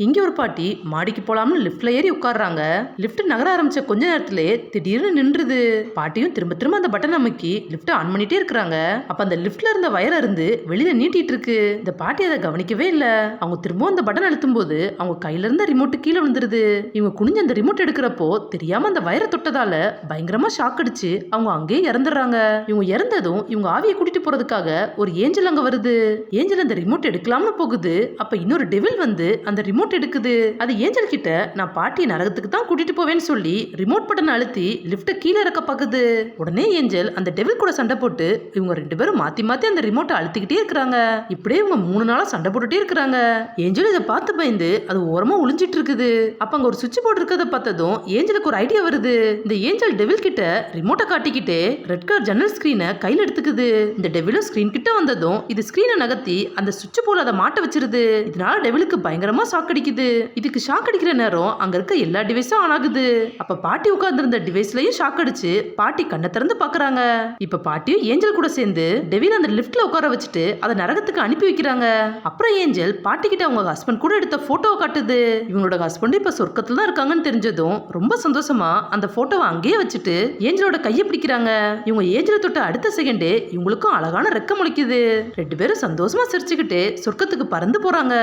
இங்க ஒரு பாட்டி மாடிக்கு போலாம்னு லிஃப்ட்ல ஏறி உட்கார்றாங்க. லிஃப்ட் நகர ஆரம்பிச்ச கொஞ்ச நேரத்திலே திடீர்னு நின்றுது. பாட்டியும் திரும்ப திரும்ப அந்த பட்டன் அமுக்கி லிஃப்ட் ஆன் பண்ணிட்டே இருக்காங்க. அப்ப அந்த லிஃப்ட்ல இருந்த வயர் இருந்து வெளியில நீட்டிட்டு இருக்கு. இந்த பாட்டி அதை கவனிக்கவே இல்ல. அவங்க திரும்ப அந்த பட்டன் அழுத்தும் போது அவங்க கையில இருந்த ரிமோட் கீழே விழுந்துருது. இவங்க குனிஞ்சு அந்த ரிமோட் எடுக்கிறப்போ தெரியாம அந்த வயரை தொட்டதால பயங்கரமா ஷாக் அடிச்சு அவங்க அங்கேயே இறந்துடுறாங்க. இவங்க இறந்ததும் இவங்க ஆவியை கூட்டிட்டு போறதுக்காக ஒரு ஏஞ்சல் அங்க வருது. ஏஞ்சல் அந்த ரிமோட் எடுக்கலாம்னு போகுது. அப்ப இன்னொரு டெவில் வந்து அந்த ரிமோட் எடுக்குது. அது ஏஞ்சல் கிட்ட நான் பாட்டியை நரகத்துக்கு தான் கூட்டிட்டு போவேன்னு சொல்லி ரிமோட் பட்டன் அழுத்தி லிஃப்ட் கீழே இறக்க பாக்குது. உடனே ஏஞ்சல் அந்த டெவில் கூட சண்டை போட்டு இவங்க ரெண்டு பேரும் மாத்தி மாத்தி அந்த ரிமோட்டை அழுத்திக்கிட்டே இருக்கிறாங்க. இப்படியே இவங்க 3 நாளா சண்டை போட்டுட்டே இருக்கிறாங்க. ஏஞ்சல் இதை பார்த்து பயந்து அது ஓரமா ஒளிஞ்சிட்டு இருக்குது. அப்ப அங்க ஒரு சுவிட்ச் போர்டு இருக்கிறத பார்த்ததும் ஏஞ்சலுக்கு ஒரு ஐடியா வருது. இந்த ஏஞ்சல் டெவில் கிட்ட ரிமோட்டை காட்டிக்கிட்டே ரெட் கலர் ஜன்னல் ஸ்கிரீனை கையில் எடுத்துக்குது. இந்த டெவிலும் ஸ்கிரீன் கிட்ட வந்ததும் இது ஸ்கிரீனை நகர்த்தி அந்த சுவிட்ச் போர்டு அதை மாட்ட வச்சிருது. இதனால டெவிலுக்கு பயங்கரமா ஷாக் அடிக்குது. இதுக்கு ஷாக் அடிக்கிற நேரம் அங்க இருக்க எல்லா டிவைஸும் ஆன் ஆகுது. அப்ப பாட்டி உட்கார்ந்திருந்த டிவைஸ்லயும் ஷாக் அடிச்சு பாட்டி கண்ணை திறந்து பாக்குறாங்க. இப்ப பாட்டியும் ஏஞ்சல் கூட சேர்ந்து டெவில் அந்த லிஃப்ட்ல உட்கார வச்சுட்டு அதை நரகத்துக்கு அனுப்பி வைக்கிறாங்க. அப்புறம் ஏஞ்சல் பாட்டி கிட்ட அவங்க ஹஸ்பண்ட் கூட எடுத்த போட்டோவை காட்டுது. இவங்களோட ஹஸ்பண்ட் இப்ப சொர்க்கத்துல தான் இருக்காங்கன்னு தெரிஞ்சதும் ரொம்ப சந்தோஷமா அந்த போட்டோவை அங்கேயே வச்சுட்டு ஏஞ்சலோட கையை பிடிக்கிறாங்க. இவங்க ஏஞ்சலை தொட்ட அடுத்த செகண்டே இவங்களுக்கும் அழகான ரெக்க முளைக்குது. 2 பேரும் சந்தோஷமா சிரிச்சுக்கிட்டு சொர்க்கத்துக்கு பறந்து போறாங்க.